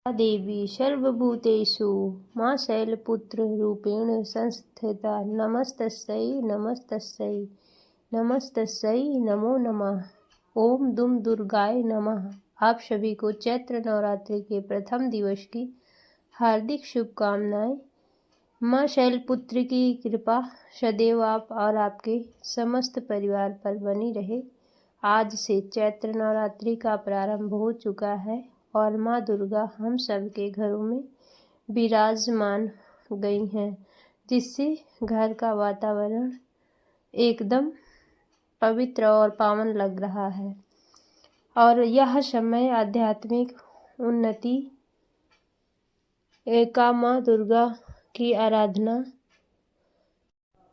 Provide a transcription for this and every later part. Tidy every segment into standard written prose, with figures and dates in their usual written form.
देवी सर्वभूतेषु मां शैलपुत्ररूपेण संस्थिता। नमस्तस्यै नमस्तस्यै नमस्तस्यै नमो नमः। ओम दुम दुर्गाय नमः। आप सभी को चैत्र नवरात्रि के प्रथम दिवस की हार्दिक शुभकामनाएं। मां शैलपुत्री की कृपा सदैव आप और आपके समस्त परिवार पर बनी रहे। आज से चैत्र नवरात्रि का प्रारंभ हो चुका है और माँ दुर्गा हम सब के घरों में विराजमान गई हैं, जिससे घर का वातावरण एकदम पवित्र और पावन लग रहा है। और यह समय आध्यात्मिक उन्नति का माँ दुर्गा की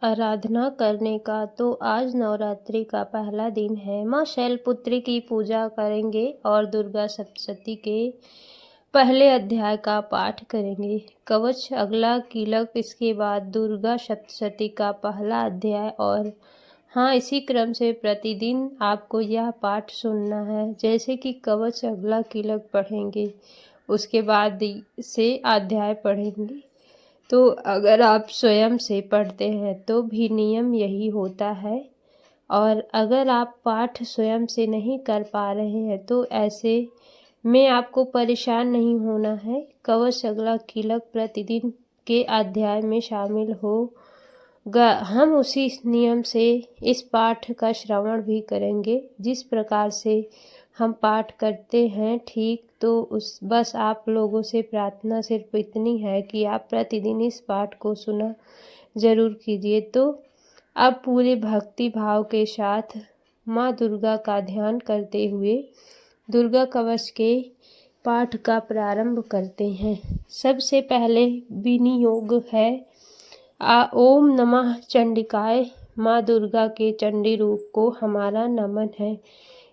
आराधना करने का। तो आज नवरात्रि का पहला दिन है। माँ शैलपुत्री की पूजा करेंगे और दुर्गा सप्तशती के पहले अध्याय का पाठ करेंगे। कवच अगला कीलक, इसके बाद दुर्गा सप्तशती का पहला अध्याय। और हाँ, इसी क्रम से प्रतिदिन आपको यह पाठ सुनना है। जैसे कि कवच अगला कीलक पढ़ेंगे, उसके बाद से अध्याय पढ़ेंगे। तो अगर आप स्वयं से पढ़ते हैं तो भी नियम यही होता है। और अगर आप पाठ स्वयं से नहीं कर पा रहे हैं तो ऐसे में आपको परेशान नहीं होना है। कवच अगला कीलक प्रतिदिन के अध्याय में शामिल होगा। हम उसी नियम से इस पाठ का श्रवण भी करेंगे जिस प्रकार से हम पाठ करते हैं, ठीक। तो बस आप लोगों से प्रार्थना सिर्फ इतनी है कि आप प्रतिदिन इस पाठ को सुना जरूर कीजिए। तो अब पूरे भक्ति भाव के साथ माँ दुर्गा का ध्यान करते हुए दुर्गा कवच के पाठ का प्रारंभ करते हैं। सबसे पहले विनियोग है ओम नमः चंडिकाय। माँ दुर्गा के चंडी रूप को हमारा नमन है।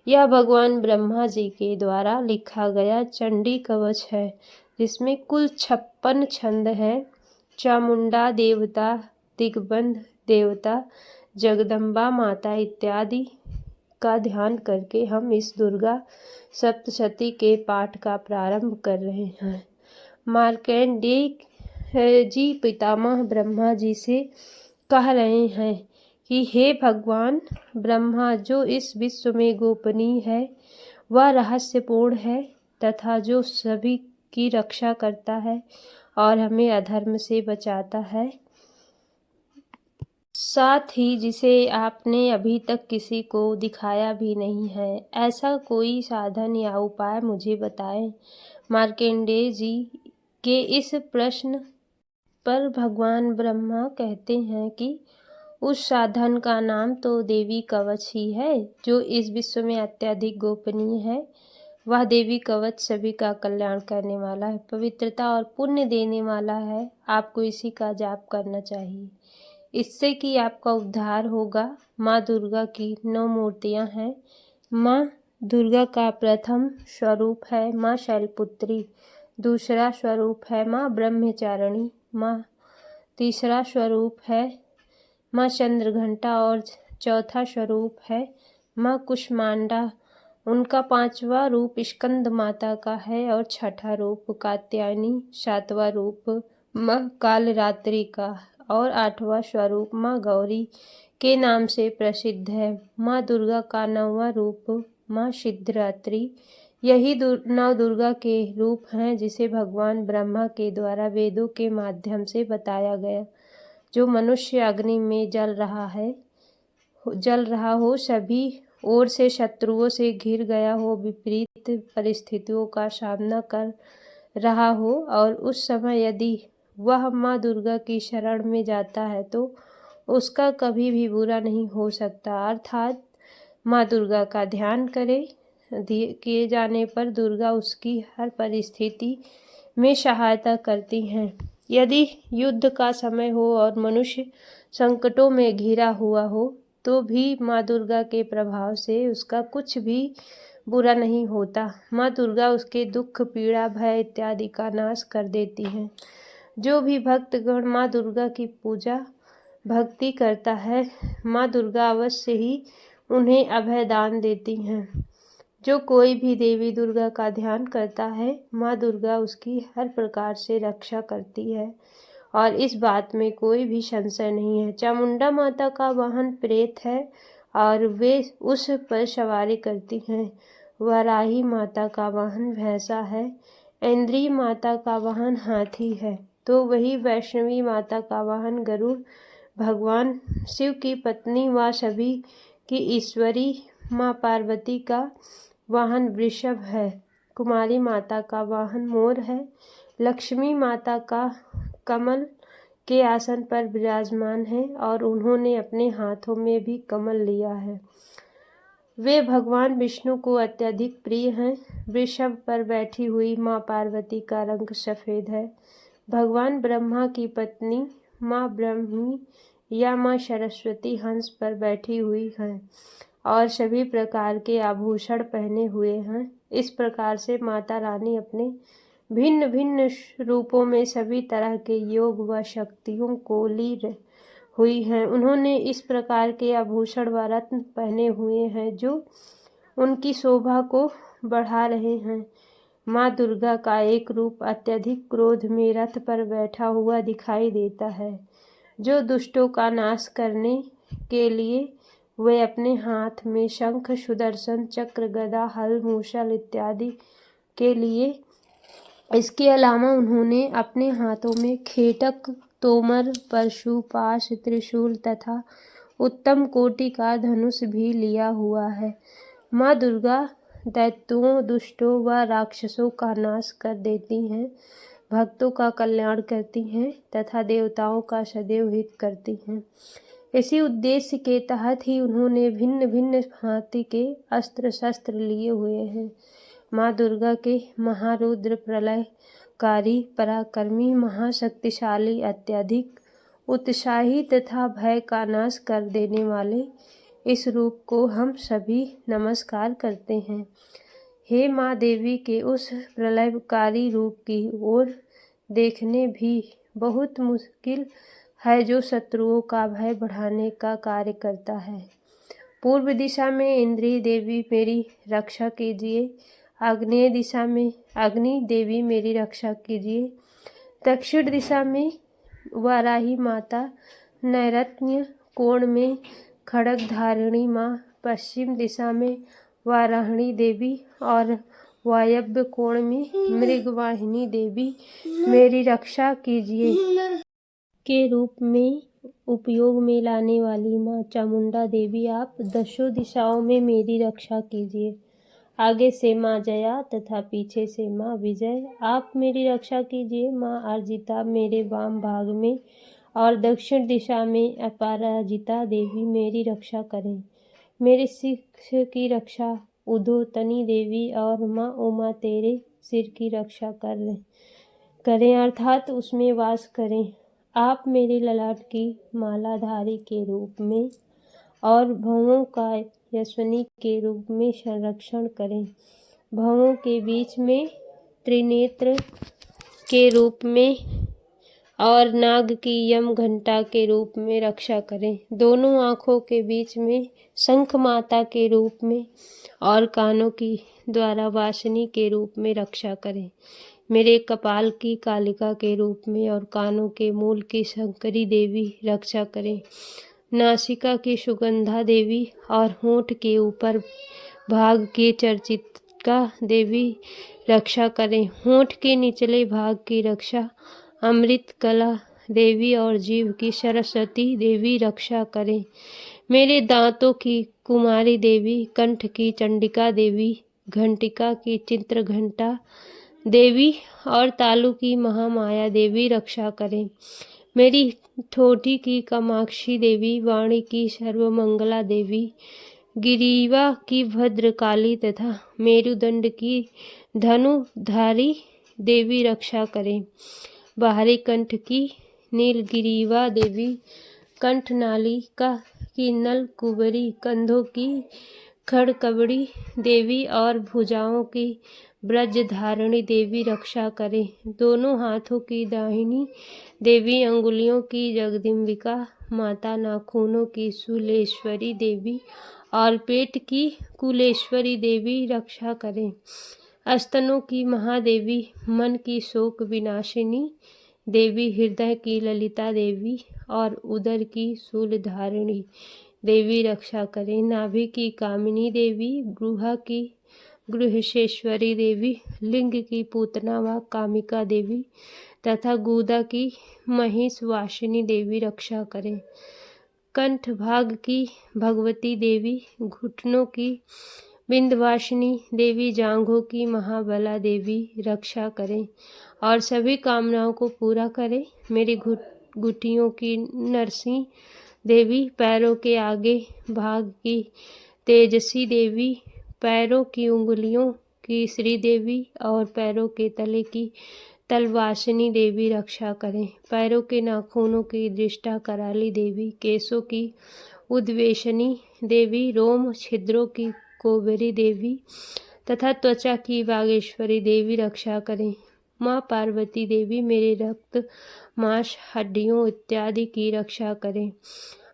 यह भगवान ब्रह्मा जी के द्वारा लिखा गया चंडी कवच है, जिसमें कुल 56 छंद हैं। चामुंडा देवता, दिग्बंध देवता, जगदम्बा माता इत्यादि का ध्यान करके हम इस दुर्गा सप्तशती के पाठ का प्रारंभ कर रहे हैं। मार्कंडेय जी पितामह ब्रह्मा जी से कह रहे हैं कि हे भगवान ब्रह्मा, जो इस विश्व में गोपनीय है वह रहस्यपूर्ण है तथा जो सभी की रक्षा करता है और हमें अधर्म से बचाता है, साथ ही जिसे आपने अभी तक किसी को दिखाया भी नहीं है, ऐसा कोई साधन या उपाय मुझे बताएं। मार्कंडेय जी के इस प्रश्न पर भगवान ब्रह्मा कहते हैं कि उस साधन का नाम तो देवी कवच ही है, जो इस विश्व में अत्यधिक गोपनीय है। वह देवी कवच सभी का कल्याण करने वाला है, पवित्रता और पुण्य देने वाला है। आपको इसी का जाप करना चाहिए, इससे कि आपका उद्धार होगा। माँ दुर्गा की 9 मूर्तियाँ हैं। माँ दुर्गा का प्रथम स्वरूप है माँ शैलपुत्री, दूसरा स्वरूप है माँ ब्रह्मचारिणी, माँ तीसरा स्वरूप है माँ चंद्रघंटा और चौथा स्वरूप है माँ कुष्मांडा। उनका 5वां रूप स्कंद माता का है और 6ठा रूप कात्यायनी, 7वां रूप माँ कालरात्रि का और 8वां स्वरूप माँ गौरी के नाम से प्रसिद्ध है। माँ दुर्गा का 9वां रूप माँ सिद्धिदात्री। यही 9 दुर्गा के रूप हैं जिसे भगवान ब्रह्मा के द्वारा वेदों के माध्यम से बताया गया। जो मनुष्य अग्नि में जल रहा हो, सभी ओर से शत्रुओं से घिर गया हो, विपरीत परिस्थितियों का सामना कर रहा हो, और उस समय यदि वह माँ दुर्गा की शरण में जाता है तो उसका कभी भी बुरा नहीं हो सकता। अर्थात माँ दुर्गा का ध्यान किए जाने पर दुर्गा उसकी हर परिस्थिति में सहायता करती हैं। यदि युद्ध का समय हो और मनुष्य संकटों में घिरा हुआ हो तो भी माँ दुर्गा के प्रभाव से उसका कुछ भी बुरा नहीं होता। माँ दुर्गा उसके दुख, पीड़ा, भय इत्यादि का नाश कर देती हैं। जो भी भक्तगण माँ दुर्गा की पूजा भक्ति करता है, माँ दुर्गा अवश्य ही उन्हें अभय दान देती हैं। जो कोई भी देवी दुर्गा का ध्यान करता है, माँ दुर्गा उसकी हर प्रकार से रक्षा करती है और इस बात में कोई भी संशय नहीं है। चामुंडा माता का वाहन प्रेत है और वे उस पर सवारी करती हैं। वाराही माता का वाहन भैंसा है। इंद्री माता का वाहन हाथी है। तो वही वैष्णवी माता का वाहन गरुड़, भगवान शिव की पत्नी व सभी की ईश्वरी माँ पार्वती का वाहन वृषभ है। कुमारी माता का वाहन मोर है। लक्ष्मी माता का कमल के आसन पर विराजमान है और उन्होंने अपने हाथों में भी कमल लिया है। वे भगवान विष्णु को अत्यधिक प्रिय हैं। वृषभ पर बैठी हुई माँ पार्वती का रंग सफ़ेद है। भगवान ब्रह्मा की पत्नी माँ ब्रह्मी या माँ सरस्वती हंस पर बैठी हुई हैं और सभी प्रकार के आभूषण पहने हुए हैं। इस प्रकार से माता रानी अपने भिन्न भिन्न रूपों में सभी तरह के योग व शक्तियों को ली हुई हैं। उन्होंने इस प्रकार के आभूषण व रत्न पहने हुए हैं जो उनकी शोभा को बढ़ा रहे हैं। माँ दुर्गा का एक रूप अत्यधिक क्रोध में रथ पर बैठा हुआ दिखाई देता है, जो दुष्टों का नाश करने के लिए वे अपने हाथ में शंख, सुदर्शन चक्र, गदा, हल, मूसल इत्यादि के लिए इसके अलावा उन्होंने अपने हाथों में खेटक, तोमर, परशु, पाश, त्रिशूल तथा उत्तम कोटि का धनुष भी लिया हुआ है। माँ दुर्गा दैत्यों, दुष्टों व राक्षसों का नाश कर देती हैं, भक्तों का कल्याण करती हैं तथा देवताओं का सदैव हित करती हैं। इसी उद्देश्य के तहत ही उन्होंने भिन्न भिन्न भांति के अस्त्र शस्त्र लिए हुए हैं। माँ दुर्गा के महारुद्र, प्रलयकारी, पराक्रमी, महाशक्तिशाली, अत्यधिक उत्साही तथा भय का नाश कर देने वाले इस रूप को हम सभी नमस्कार करते हैं। हे माँ देवी के उस प्रलयकारी रूप की ओर देखने भी बहुत मुश्किल है जो शत्रुओं का भय बढ़ाने का कार्य करता है। पूर्व दिशा में इंद्री देवी मेरी रक्षा कीजिए। आग्नेय दिशा में अग्नि देवी मेरी रक्षा कीजिए। दक्षिण दिशा में वाराही माता, नैऋत्य कोण में खड्गधारिणी माँ, पश्चिम दिशा में वाराहणी देवी और वायव्य कोण में मृगवाहिनी देवी मेरी रक्षा कीजिए। के रूप में उपयोग में लाने वाली माँ चामुंडा देवी आप दशों दिशाओं में मेरी रक्षा कीजिए। आगे से माँ जया तथा पीछे से माँ विजय आप मेरी रक्षा कीजिए। माँ अर्जिता मेरे वाम भाग में और दक्षिण दिशा में अपराजिता देवी मेरी रक्षा करें। मेरे सिर की रक्षा उदोतनी देवी और माँ उमा तेरे सिर की रक्षा करें अर्थात उसमें वास करें। आप मेरे ललाट की मालाधारी के रूप में और भवों का यशस्विनी के रूप में संरक्षण करें। भवों के बीच में त्रिनेत्र के रूप में और नाग की यम घंटा के रूप में रक्षा करें। दोनों आँखों के बीच में शंख माता के रूप में और कानों की द्वारा वासिनी के रूप में रक्षा करें। मेरे कपाल की कालिका के रूप में और कानों के मूल की शंकरी देवी रक्षा करें। नासिका की सुगंधा देवी और होंठ के ऊपर भाग की चर्चिका देवी रक्षा करें। होंठ के निचले भाग की रक्षा अमृत कला देवी और जीव की सरस्वती देवी रक्षा करें। मेरे दांतों की कुमारी देवी, कंठ की चंडिका देवी, घंटिका की चित्र घंटा देवी और तालु की महामाया देवी रक्षा करें। मेरी ठोठी की कामाक्षी देवी, वाणी की सर्वमंगला देवी, गिरीवा की भद्रकाली तथा मेरुदंड की धनुधारी देवी रक्षा करें। बाहरी कंठ की नीलगिरीवा देवी, कंठनालिका की नल कुबरी, कंधों की खड़कबड़ी देवी और भुजाओं की ब्रजधारिणी देवी रक्षा करें। दोनों हाथों की दाहिनी देवी, अंगुलियों की जगदम्बिका माता, नाखूनों की शूलेश्वरी देवी और पेट की कुलेश्वरी देवी रक्षा करें। स्तनों की महादेवी, मन की शोक विनाशिनी देवी, हृदय की ललिता देवी और उदर की शूलधारिणी देवी रक्षा करें। नाभि की कामिनी देवी, गुहा की गृहेश्वरी देवी, लिंग की पूतना व कामिका देवी तथा गुदा की महिषवासिनी देवी रक्षा करें। कंठ भाग की भगवती देवी, घुटनों की विंध्यवासिनी देवी, जांघों की महाबला देवी रक्षा करें और सभी कामनाओं को पूरा करें। मेरी घुटियों की नरसिंह देवी, पैरों के आगे भाग की तेजसी देवी, पैरों की उंगलियों की श्री देवी और पैरों के तले की तलवासिनी देवी रक्षा करें। पैरों के नाखूनों की दृष्टा कराली देवी, केशों की उद्वेशनी देवी, रोम छिद्रों की कोबरी देवी तथा त्वचा की बागेश्वरी देवी रक्षा करें। माँ पार्वती देवी, मेरे रक्त मांस हड्डियों इत्यादि की रक्षा करें।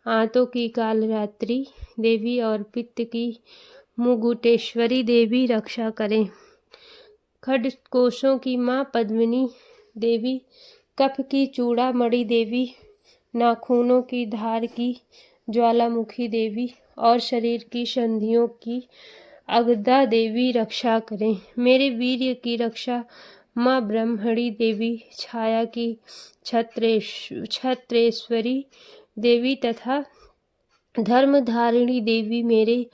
आंतों की कालरात्रि देवी और पित्त की मुगुटेश्वरी देवी रक्षा करें। खडकोशों की माँ पद्मिनी देवी, कफ की चूड़ामणि देवी, नाखूनों की धार की ज्वालामुखी देवी और शरीर की संधियों की अगदा देवी रक्षा करें। मेरे वीर्य की रक्षा माँ ब्रह्मणी देवी, छाया की छत्रेश्वरी देवी तथा धर्मधारिणी देवी, मेरे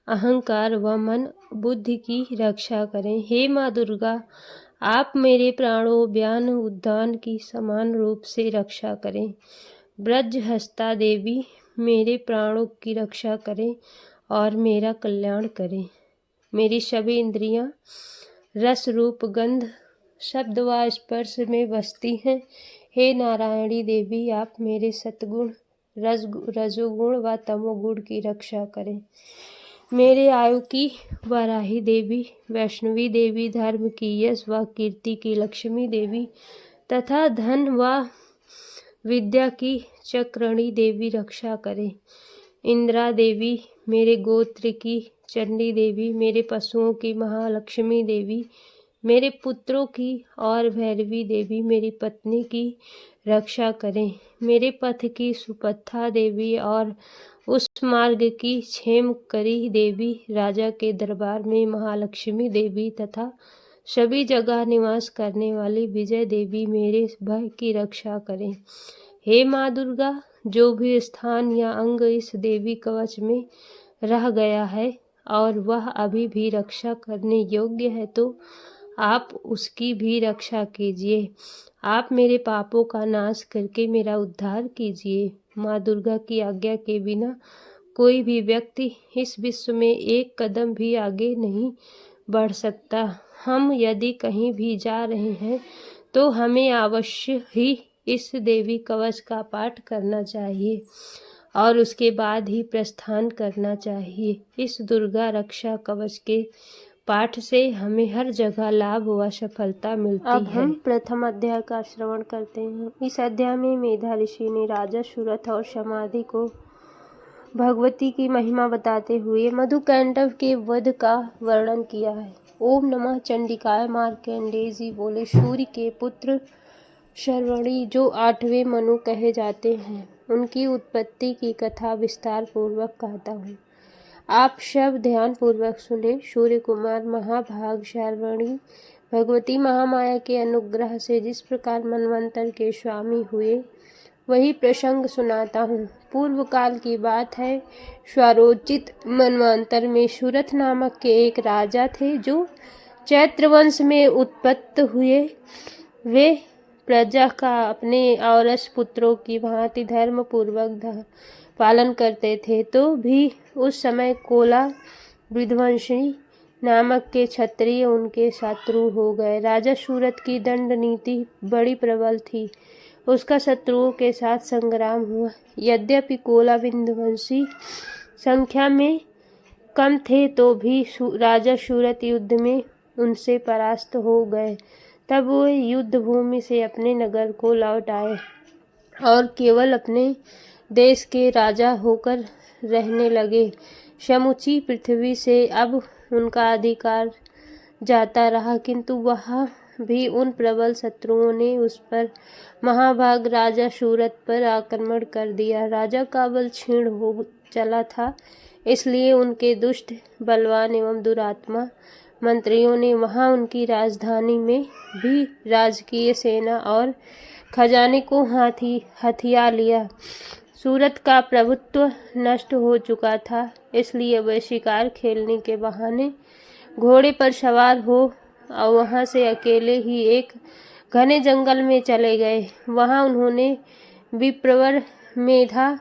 अहंकार व मन बुद्धि की रक्षा करें। हे माँ दुर्गा, आप मेरे प्राणों व्यान उद्यान की समान रूप से रक्षा करें। ब्रजहस्ता देवी, मेरे प्राणों की रक्षा करें और मेरा कल्याण करें। मेरी सभी इंद्रियां रस रूप गंध शब्द व स्पर्श में बसती हैं। हे नारायणी देवी, आप मेरे सतगुण रजोगुण व तमोगुण की रक्षा करें। मेरे आयु की वाराही देवी, वैष्णवी देवी, धर्म की यश व कीर्ति की लक्ष्मी देवी तथा धन व विद्या की चक्रणी देवी रक्षा करें। इंदिरा देवी, मेरे गोत्र की चंडी देवी, मेरे पशुओं की महालक्ष्मी देवी, मेरे पुत्रों की और भैरवी देवी, मेरी पत्नी की रक्षा करें। मेरे पथ की सुपथा देवी और उस मार्ग की क्षेमकरी देवी, राजा के दरबार में महालक्ष्मी देवी तथा सभी जगह निवास करने वाली विजय देवी, मेरे भय की रक्षा करें। हे माँ दुर्गा, जो भी स्थान या अंग इस देवी कवच में रह गया है और वह अभी भी रक्षा करने योग्य है, तो आप उसकी भी रक्षा कीजिए। आप मेरे पापों का नाश करके मेरा उद्धार कीजिए। माँ दुर्गा की आज्ञा के बिना कोई भी व्यक्ति इस विश्व में एक कदम भी आगे नहीं बढ़ सकता। हम यदि कहीं भी जा रहे हैं तो हमें अवश्य ही इस देवी कवच का पाठ करना चाहिए और उसके बाद ही प्रस्थान करना चाहिए। इस दुर्गा रक्षा कवच के पाठ से हमें हर जगह लाभ व सफलता मिलती है। अब हम प्रथम अध्याय का श्रवण करते हैं। इस अध्याय में मेधा ऋषि ने राजा सुरथ और समाधि को भगवती की महिमा बताते हुए मधुकैटभ के वध का वर्णन किया है। ओम नमः चंडिकाय। मार्कंडेय जी बोले, सूर्य के पुत्र शर्वणी जो 8वें मनु कहे जाते हैं, उनकी उत्पत्ति की कथा विस्तार पूर्वक कहता हूँ। आप सब ध्यान पूर्वक सुने। सूर्य कुमार महाभाग शर्वणी भगवती महामाया के अनुग्रह से जिस प्रकार मनवंतर के स्वामी हुए, वही प्रसंग सुनाता हूँ। पूर्व काल की बात है। स्वरोचित मनवंतर में सुरथ नामक के एक राजा थे, जो चैत्र वंश में उत्पन्न हुए। वे प्रजा का अपने औरस पुत्रों की भांति धर्म पूर्वक पालन करते थे, तो भी उस समय कोला विध्वंसी नामक के क्षत्रिय उनके शत्रु हो गए। राजा सूरथ की दंड नीति बड़ी प्रबल थी। उसका शत्रुओं के साथ संग्राम हुआ। यद्यपि कोला विध्वंसी संख्या में कम थे, तो भी राजा सूरथ युद्ध में उनसे परास्त हो गए। तब वो युद्ध भूमि से अपने नगर को लौट आए और केवल अपने देश के राजा होकर रहने लगे। समूची पृथ्वी से अब उनका अधिकार जाता रहा, किंतु वह भी उन प्रबल शत्रुओं ने उस पर महाभाग राजा सूरत पर आक्रमण कर दिया। राजा का बल क्षीण हो चला था, इसलिए उनके दुष्ट, बलवान एवं दुरात्मा मंत्रियों ने वहां उनकी राजधानी में भी राजकीय सेना और खजाने को हथिया लिया। सूरत का प्रभुत्व नष्ट हो चुका था, इसलिए वे शिकार खेलने के बहाने घोड़े पर सवार हो और वहां से अकेले ही एक घने जंगल में चले गए। वहां उन्होंने विप्रवर मेधा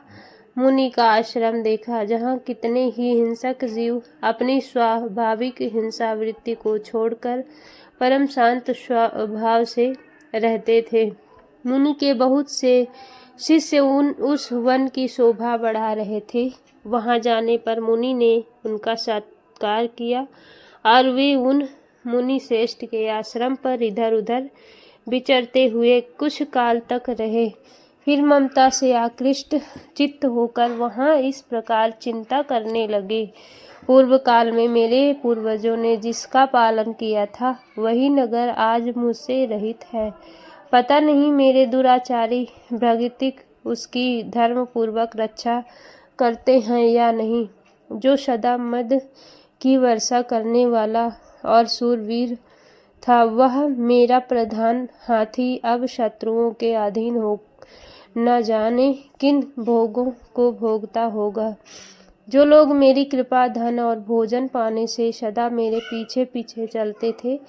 मुनि का आश्रम देखा, जहां कितने ही हिंसक जीव अपनी स्वाभाविक हिंसा वृत्ति को छोड़कर परम शांत स्वभाव से रहते थे। मुनि के बहुत से शिष्य उस वन की शोभा बढ़ा रहे थे। वहां जाने पर मुनि ने उनका सत्कार किया और वे उन मुनि श्रेष्ठ के आश्रम पर इधर उधर विचरते हुए कुछ काल तक रहे। फिर ममता से आकृष्ट चित्त होकर वहां इस प्रकार चिंता करने लगे, पूर्व काल में मेरे पूर्वजों ने जिसका पालन किया था, वही नगर आज मुझसे रहित है। पता नहीं मेरे दुराचारी भृगुतिक उसकी धर्म पूर्वक रक्षा करते हैं या नहीं। जो सदा मद की वर्षा करने वाला और शूरवीर था, वह मेरा प्रधान हाथी अब शत्रुओं के अधीन हो न जाने किन भोगों को भोगता होगा। जो लोग मेरी कृपा, धन और भोजन पाने से सदा मेरे पीछे पीछे चलते थे,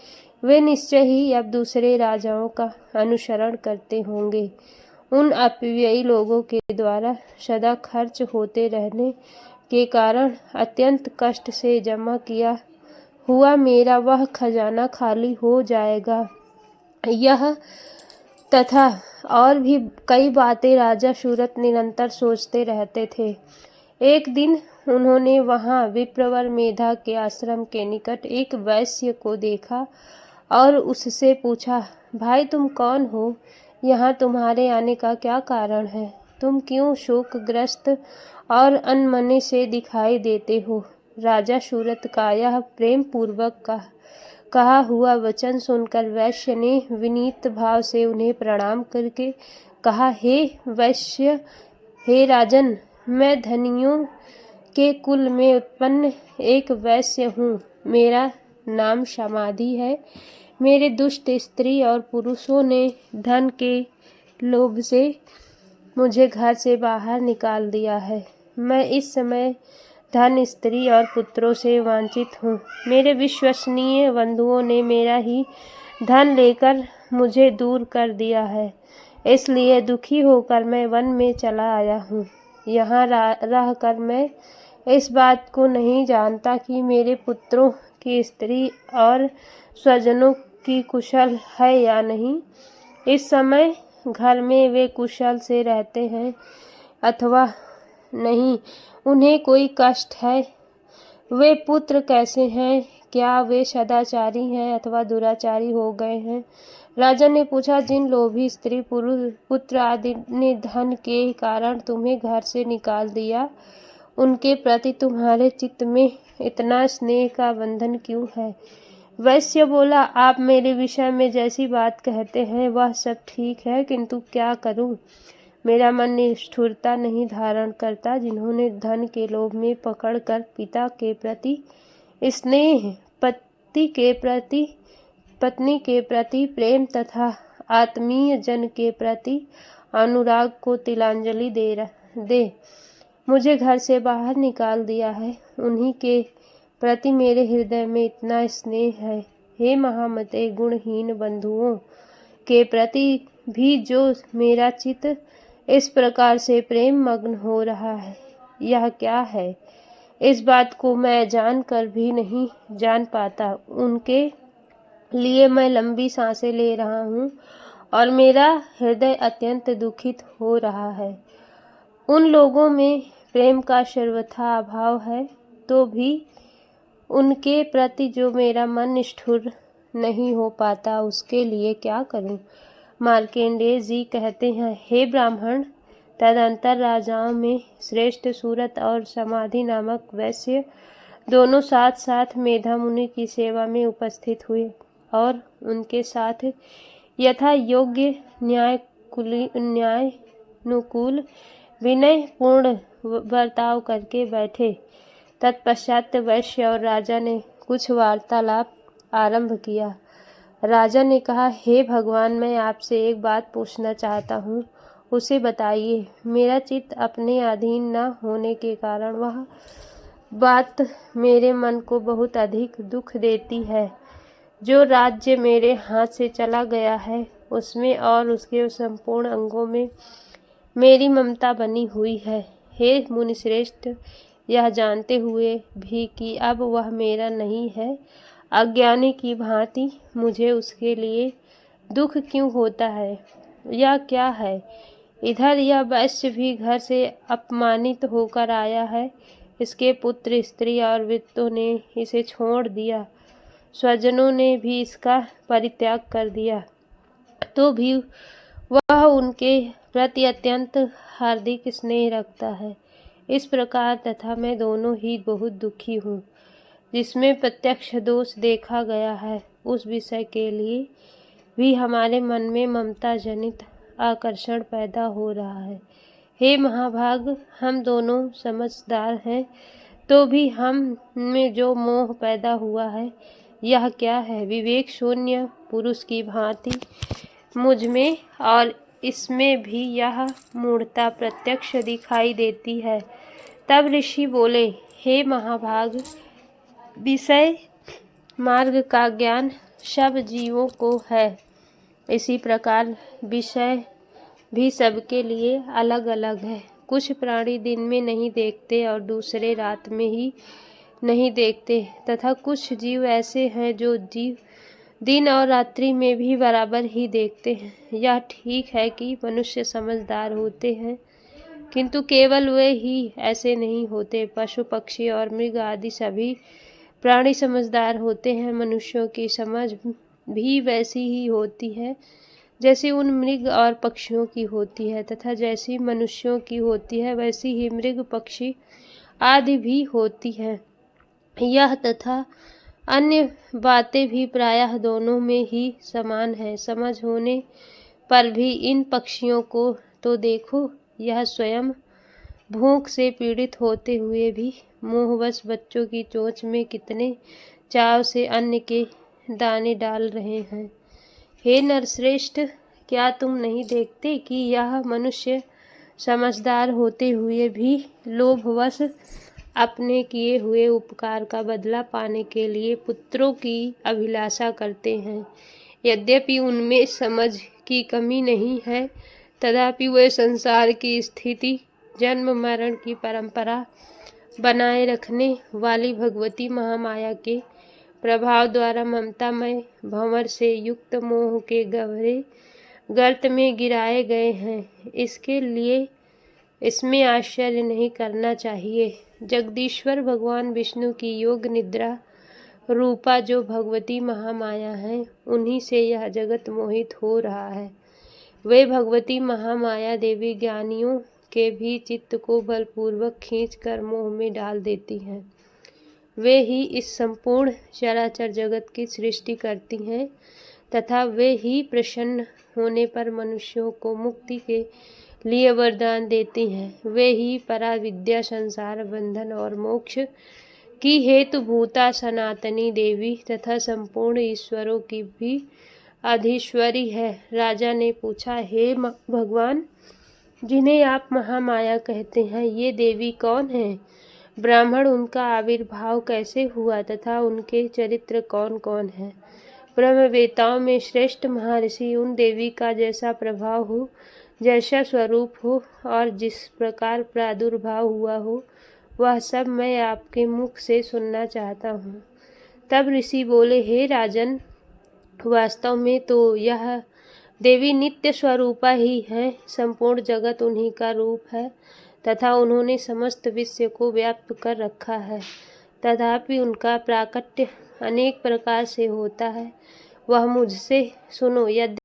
वे निश्चय ही अब दूसरे राजाओं का अनुसरण करते होंगे। उन अपव्ययी लोगों के द्वारा सदा खर्च होते रहने के कारण अत्यंत कष्ट से जमा किया हुआ मेरा वह खजाना खाली हो जाएगा। यह तथा और भी कई बातें राजा सूरत निरंतर सोचते रहते थे। एक दिन उन्होंने वहां विप्रवर मेधा के आश्रम के निकट एक वैश्य को देखा और उससे पूछा, भाई तुम कौन हो? यहाँ तुम्हारे आने का क्या कारण है? तुम क्यों शोकग्रस्त और अनमने से दिखाई देते हो? राजा सूरत का यह प्रेम पूर्वक कहा हुआ वचन सुनकर वैश्य ने विनीत भाव से उन्हें प्रणाम करके कहा, हे वैश्य, हे राजन, मैं धनियों के कुल में उत्पन्न एक वैश्य हूँ। मेरा नाम समाधि है। मेरे दुष्ट स्त्री और पुरुषों ने धन के लोभ से मुझे घर से बाहर निकाल दिया है। मैं इस समय धन, स्त्री और पुत्रों से वांछित हूँ। मेरे विश्वसनीय बंधुओं ने मेरा ही धन लेकर मुझे दूर कर दिया है, इसलिए दुखी होकर मैं वन में चला आया हूँ। यहाँ रहकर मैं इस बात को नहीं जानता कि मेरे पुत्रों की स्त्री और स्वजनों की कुशल है या नहीं। इस समय घर में वे कुशल से रहते हैं अथवा नहीं, उन्हें कोई कष्ट है। वे पुत्र कैसे हैं? क्या वे सदाचारी हैं अथवा दुराचारी हो गए हैं? राजा ने पूछा, जिन लोभी स्त्री, पुरुष, पुत्र आदि ने धन के कारण तुम्हें घर से निकाल दिया, उनके प्रति तुम्हारे चित्त में इतना स्नेह का बंधन क्यों है? वैश्य बोला, आप मेरे विषय में जैसी बात कहते हैं वह सब ठीक है, किंतु क्या करूं? मेरा मन निष्ठुरता नहीं धारण करता। जिन्होंने धन के लोभ में पकड़कर पिता के प्रति स्नेह, पत्नी के प्रति प्रेम तथा आत्मीय जन के प्रति अनुराग को तिलांजलि दे मुझे घर से बाहर निकाल दिया है, उन्हीं के प्रति मेरे हृदय में इतना स्नेह है। हे महामते, गुणहीन बंधुओं के प्रति भी जो मेरा चित्त इस प्रकार से प्रेम मग्न हो रहा है, यह क्या है? इस बात को मैं जानकर भी नहीं जान पाता। उनके लिए मैं लंबी सांसें ले रहा हूँ और मेरा हृदय अत्यंत दुखित हो रहा है। उन लोगों में प्रेम का सर्वथा अभाव है, तो भी उनके प्रति जो मेरा मन निष्ठुर नहीं हो पाता, उसके लिए क्या करूं? मार्कंडेय जी कहते हैं, हे ब्राह्मण, तदंतर राजाओं में श्रेष्ठ सूरत और समाधि नामक वैश्य दोनों साथ साथ मेधा मुनि की सेवा में उपस्थित हुए और उनके साथ यथा योग्य न्यायानुकूल विनय पूर्ण बर्ताव करके बैठे। तत्पश्चात वैश्य और राजा ने कुछ वार्तालाप आरंभ किया। राजा ने कहा, हे भगवान, मैं आपसे एक बात पूछना चाहता हूँ, उसे बताइए। मेरा चित्त अपने अधीन न होने के कारण वह बात मेरे मन को बहुत अधिक दुख देती है। जो राज्य मेरे हाथ से चला गया है उसमें और उसके संपूर्ण अंगों में मेरी ममता बनी हुई है। हे मुनिश्रेष्ठ, यह जानते हुए भी कि अब वह मेरा नहीं है, अज्ञानी की भांति मुझे उसके लिए दुख क्यों होता है? यह क्या है? इधर यह वैश्य भी घर से अपमानित होकर आया है। इसके पुत्र, स्त्री और वित्तों ने इसे छोड़ दिया। स्वजनों ने भी इसका परित्याग कर दिया, तो भी वह उनके प्रति अत्यंत हार्दिक स्नेह रखता है। इस प्रकार तथा मैं दोनों ही बहुत दुखी हूँ। जिसमें प्रत्यक्ष दोष देखा गया है उस विषय के लिए भी हमारे मन में ममता जनित आकर्षण पैदा हो रहा है। हे महाभाग, हम दोनों समझदार हैं, तो भी हम में जो मोह पैदा हुआ है यह क्या है? विवेक शून्य पुरुष की भांति मुझ में और इसमें भी यह मूढ़ता प्रत्यक्ष दिखाई देती है। तब ऋषि बोले, हे महाभाग, विषय मार्ग का ज्ञान सब जीवों को है। इसी प्रकार विषय भी सबके लिए अलग अलग है। कुछ प्राणी दिन में नहीं देखते और दूसरे रात में ही नहीं देखते, तथा कुछ जीव ऐसे हैं जो जीव दिन और रात्रि में भी बराबर ही देखते हैं। यह ठीक है कि मनुष्य समझदार होते हैं, किंतु केवल वे ही ऐसे नहीं होते। पशु, पक्षी और मृग आदि सभी प्राणी समझदार होते हैं। मनुष्यों की समझ भी वैसी ही होती है जैसी उन मृग और पक्षियों की होती है, तथा जैसी मनुष्यों की होती है वैसी ही मृग, पक्षी आदि भी होती है। यह तथा अन्य बातें भी प्रायः दोनों में ही समान है। समझ होने पर भी इन पक्षियों को तो देखो, यह स्वयं भूख से पीड़ित होते हुए भी मोहवश बच्चों की चोंच में कितने चाव से अन्न के दाने डाल रहे हैं। हे नरश्रेष्ठ, क्या तुम नहीं देखते कि यह मनुष्य समझदार होते हुए भी लोभवश अपने किए हुए उपकार का बदला पाने के लिए पुत्रों की अभिलाषा करते हैं? यद्यपि उनमें समझ की कमी नहीं है, तथापि वे संसार की स्थिति, जन्म मरण की परंपरा बनाए रखने वाली भगवती महामाया के प्रभाव द्वारा ममतामय भंवर से युक्त मोह के गहरे गर्त में गिराए गए हैं। इसके लिए इसमें आश्चर्य नहीं करना चाहिए। जगदीश्वर भगवान विष्णु की योग निद्रा रूपा जो भगवती महामाया है, उन्हीं से यह जगत मोहित हो रहा है। वे भगवती महामाया देवी ज्ञानियों के भी चित्त को बलपूर्वक खींचकर मोह में डाल देती हैं। वे ही इस संपूर्ण चराचर जगत की सृष्टि करती हैं, तथा वे ही प्रसन्न होने पर मनुष्यों को मुक्ति के लिए वरदान देती हैं। वे ही पराविद्या, संसार बंधन और मोक्ष की हेतु भूता सनातनी देवी तथा संपूर्ण ईश्वरों की भी अधीश्वरी है। राजा ने पूछा, हे भगवान, जिन्हें आप महामाया कहते हैं, ये देवी कौन है? ब्राह्मण उनका आविर्भाव कैसे हुआ तथा उनके चरित्र कौन कौन है? ब्रह्मवेताओं में श्रेष्ठ महर्षि उन देवी का जैसा प्रभाव हो, जैसा स्वरूप हो और जिस प्रकार प्रादुर्भाव हुआ हो, वह सब मैं आपके मुख से सुनना चाहता हूँ। तब ऋषि बोले, हे राजन, वास्तव में तो यह देवी नित्य स्वरूपा ही है। संपूर्ण जगत उन्हीं का रूप है तथा उन्होंने समस्त विश्व को व्याप्त कर रखा है। तथापि उनका प्राकट्य अनेक प्रकार से होता है। वह मुझसे सुनो। यदि